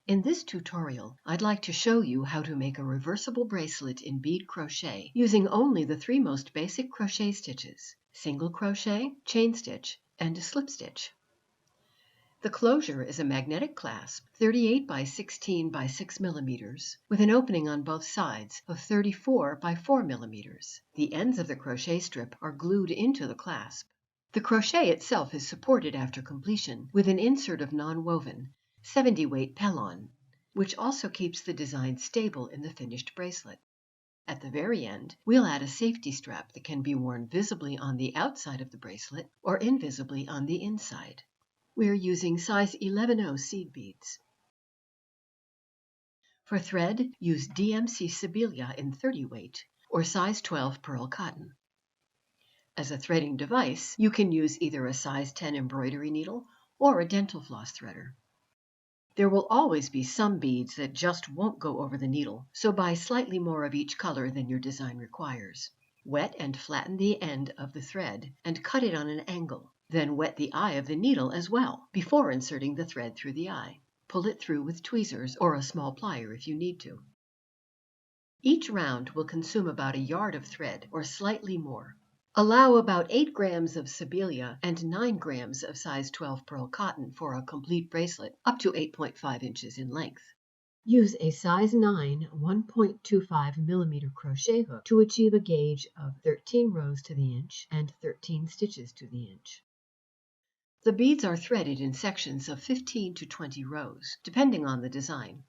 In this tutorial, I'd like to show you how to make a reversible bracelet in bead crochet using only the three most basic crochet stitches: single crochet, chain stitch, and slip stitch. The closure is a magnetic clasp 38 by 16 by 6 millimeters with an opening on both sides of 34 by 4 millimeters. The ends of the crochet strip are glued into the clasp. The crochet itself is supported after completion with an insert of non-woven 70-weight pellon, which also keeps the design stable in the finished bracelet. At the very end, we'll add a safety strap that can be worn visibly on the outside of the bracelet or invisibly on the inside. We're using size 11/0 seed beads. For thread, use DMC Sibilia in 30-weight or size 12 pearl cotton. As a threading device, you can use either a size 10 embroidery needle or a dental floss threader. There will always be some beads that just won't go over the needle, so buy slightly more of each color than your design requires. Wet and flatten the end of the thread and cut it on an angle. Then wet the eye of the needle as well before inserting the thread through the eye. Pull it through with tweezers or a small plier if you need to. Each round will consume about a yard of thread or slightly more. Allow about 8 grams of Sibilia and 9 grams of size 12 pearl cotton for a complete bracelet up to 8.5 inches in length. Use a size 9 1.25 millimeter crochet hook to achieve a gauge of 13 rows to the inch and 13 stitches to the inch. The beads are threaded in sections of 15 to 20 rows, depending on the design.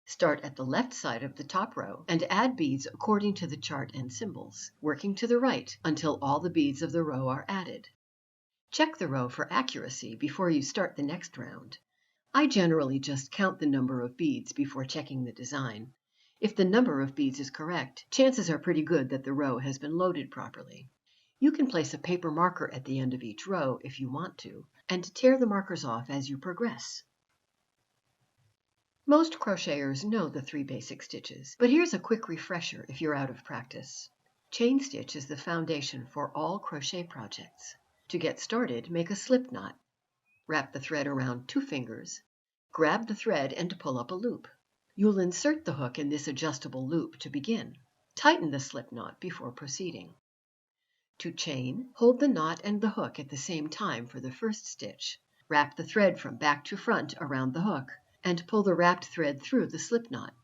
Start at the left side of the top row and add beads according to the chart and symbols, working to the right until all the beads of the row are added. Check the row for accuracy before you start the next round. I generally just count the number of beads before checking the design. If the number of beads is correct, chances are pretty good that the row has been loaded properly. You can place a paper marker at the end of each row if you want to, and tear the markers off as you progress. Most crocheters know the 3 basic stitches, but here's a quick refresher if you're out of practice. Chain stitch is the foundation for all crochet projects. To get started, make a slip knot. Wrap the thread around 2 fingers. Grab the thread and pull up a loop. You'll insert the hook in this adjustable loop to begin. Tighten the slip knot before proceeding. To chain, hold the knot and the hook at the same time for the first stitch. Wrap the thread from back to front around the hook and pull the wrapped thread through the slip knot.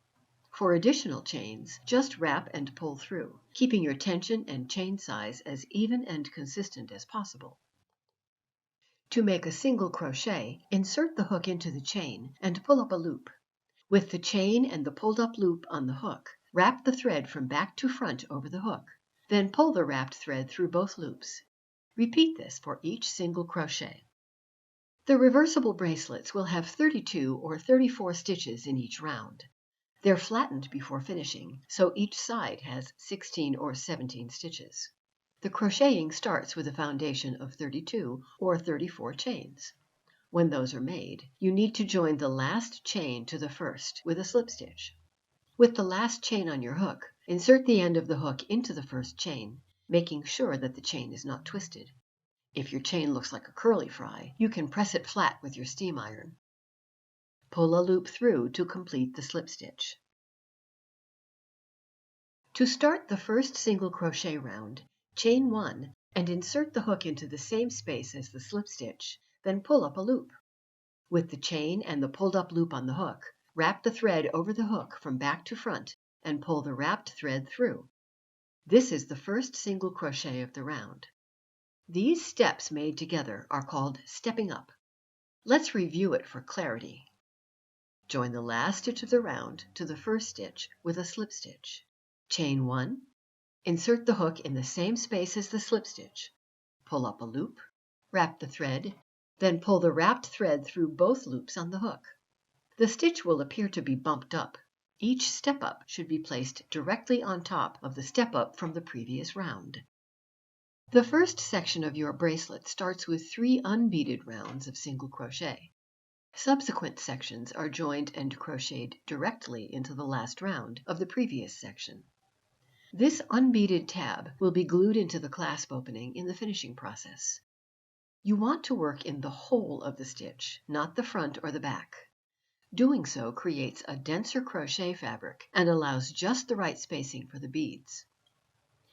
For additional chains, just wrap and pull through, keeping your tension and chain size as even and consistent as possible. To make a single crochet, insert the hook into the chain and pull up a loop. With the chain and the pulled up loop on the hook, wrap the thread from back to front over the hook. Then pull the wrapped thread through both loops. Repeat this for each single crochet. The reversible bracelets will have 32 or 34 stitches in each round. They're flattened before finishing, so each side has 16 or 17 stitches. The crocheting starts with a foundation of 32 or 34 chains. When those are made, you need to join the last chain to the first with a slip stitch. With the last chain on your hook, insert the end of the hook into the first chain, making sure that the chain is not twisted. If your chain looks like a curly fry, you can press it flat with your steam iron. Pull a loop through to complete the slip stitch. To start the first single crochet round, chain 1 and insert the hook into the same space as the slip stitch, then pull up a loop. With the chain and the pulled up loop on the hook, wrap the thread over the hook from back to front and pull the wrapped thread through. This is the first single crochet of the round. These steps made together are called stepping up. Let's review it for clarity. Join the last stitch of the round to the first stitch with a slip stitch. Chain 1. Insert the hook in the same space as the slip stitch. Pull up a loop. Wrap the thread. Then pull the wrapped thread through both loops on the hook. The stitch will appear to be bumped up. Each step up should be placed directly on top of the step up from the previous round. The first section of your bracelet starts with 3 unbeaded rounds of single crochet. Subsequent sections are joined and crocheted directly into the last round of the previous section. This unbeaded tab will be glued into the clasp opening in the finishing process. You want to work in the whole of the stitch, not the front or the back. Doing so creates a denser crochet fabric and allows just the right spacing for the beads.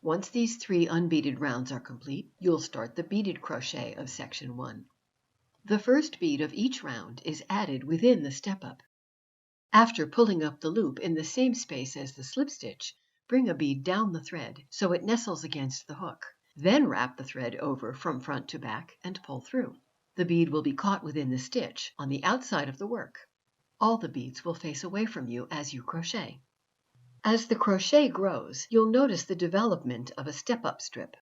Once these 3 unbeaded rounds are complete, you'll start the beaded crochet of section 1. The first bead of each round is added within the step-up. After pulling up the loop in the same space as the slip stitch, bring a bead down the thread so it nestles against the hook. Then wrap the thread over from front to back and pull through. The bead will be caught within the stitch on the outside of the work. All the beads will face away from you as you crochet. As the crochet grows, you'll notice the development of a step-up strip.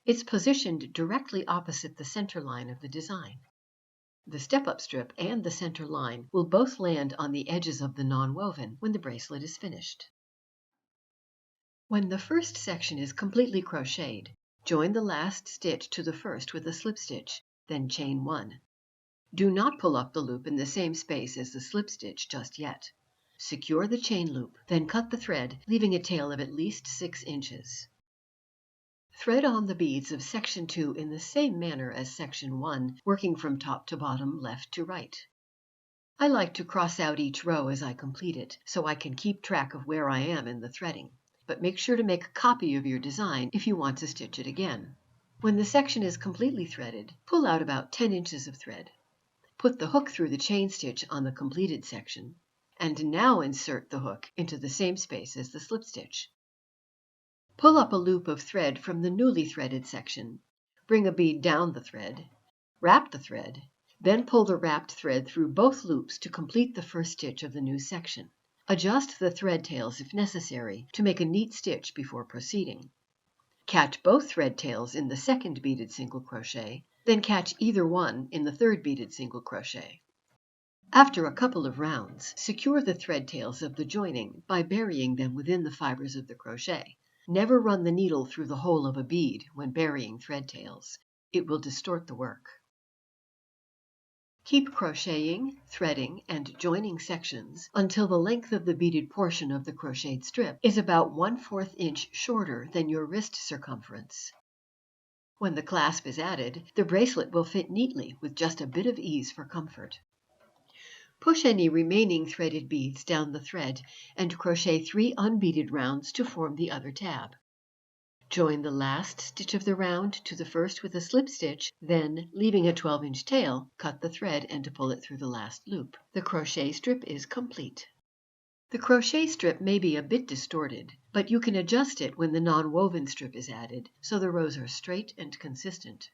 It's positioned directly opposite the center line of the design. The step-up strip and the center line will both land on the edges of the non-woven when the bracelet is finished. When the first section is completely crocheted, join the last stitch to the first with a slip stitch, then chain 1. Do not pull up the loop in the same space as the slip stitch just yet. Secure the chain loop, then cut the thread, leaving a tail of at least 6 inches. Thread on the beads of section 2 in the same manner as section 1, working from top to bottom, left to right. I like to cross out each row as I complete it, so I can keep track of where I am in the threading, but make sure to make a copy of your design if you want to stitch it again. When the section is completely threaded, pull out about 10 inches of thread. Put the hook through the chain stitch on the completed section, and now insert the hook into the same space as the slip stitch. Pull up a loop of thread from the newly threaded section, bring a bead down the thread, wrap the thread, then pull the wrapped thread through both loops to complete the first stitch of the new section. Adjust the thread tails if necessary to make a neat stitch before proceeding. Catch both thread tails in the second beaded single crochet, then catch either one in the third beaded single crochet. After a couple of rounds, secure the thread tails of the joining by burying them within the fibers of the crochet. Never run the needle through the hole of a bead when burying thread tails. It will distort the work. Keep crocheting, threading, and joining sections until the length of the beaded portion of the crocheted strip is about 1/4 inch shorter than your wrist circumference. When the clasp is added, the bracelet will fit neatly with just a bit of ease for comfort. Push any remaining threaded beads down the thread and crochet 3 unbeaded rounds to form the other tab. Join the last stitch of the round to the first with a slip stitch, then, leaving a 12-inch tail, cut the thread and pull it through the last loop. The crochet strip is complete. The crochet strip may be a bit distorted, but you can adjust it when the non-woven strip is added, so the rows are straight and consistent.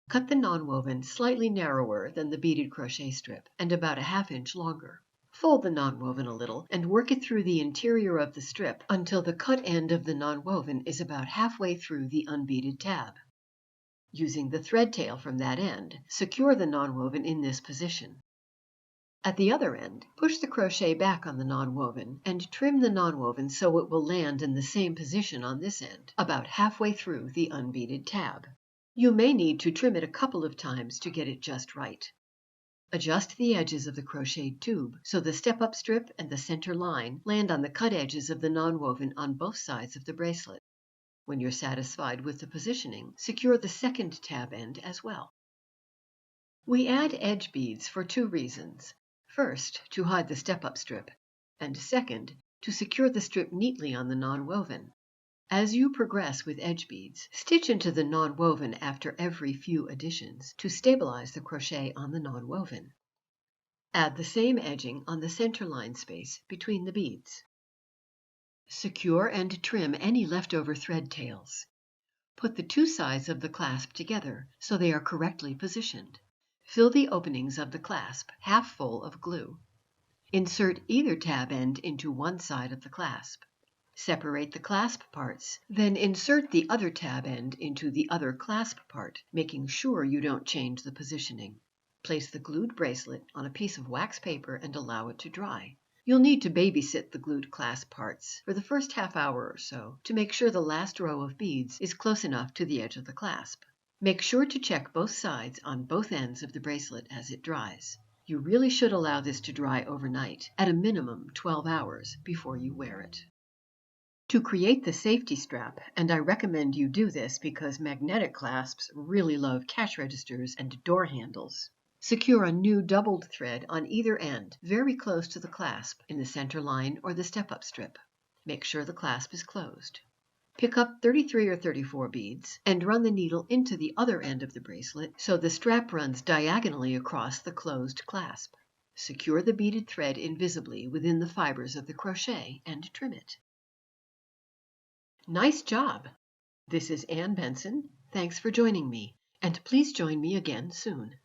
Cut the non-woven slightly narrower than the beaded crochet strip and about a 1/2 inch longer. Fold the non-woven a little and work it through the interior of the strip until the cut end of the non-woven is about halfway through the unbeaded tab. Using the thread tail from that end, secure the non-woven in this position. At the other end, push the crochet back on the non-woven and trim the non-woven so it will land in the same position on this end, about halfway through the unbeaded tab. You may need to trim it a couple of times to get it just right. Adjust the edges of the crocheted tube so the step-up strip and the center line land on the cut edges of the non-woven on both sides of the bracelet. When you're satisfied with the positioning, secure the second tab end as well. We add edge beads for 2 reasons. First, to hide the step-up strip, and second, to secure the strip neatly on the non-woven. As you progress with edge beads, stitch into the non-woven after every few additions to stabilize the crochet on the non-woven. Add the same edging on the center line space between the beads. Secure and trim any leftover thread tails. Put the 2 sides of the clasp together so they are correctly positioned. Fill the openings of the clasp half full of glue. Insert either tab end into one side of the clasp. Separate the clasp parts, then insert the other tab end into the other clasp part, making sure you don't change the positioning. Place the glued bracelet on a piece of wax paper and allow it to dry. You'll need to babysit the glued clasp parts for the first half hour or so to make sure the last row of beads is close enough to the edge of the clasp. Make sure to check both sides on both ends of the bracelet as it dries. You really should allow this to dry overnight, at a minimum 12 hours, before you wear it. To create the safety strap, and I recommend you do this because magnetic clasps really love cash registers and door handles, Secure a new doubled thread on either end, very close to the clasp, in the center line or the step-up strip. Make sure the clasp is closed. Pick up 33 or 34 beads and run the needle into the other end of the bracelet so the strap runs diagonally across the closed clasp. Secure the beaded thread invisibly within the fibers of the crochet and trim it. Nice job! This is Ann Benson. Thanks for joining me, and please join me again soon.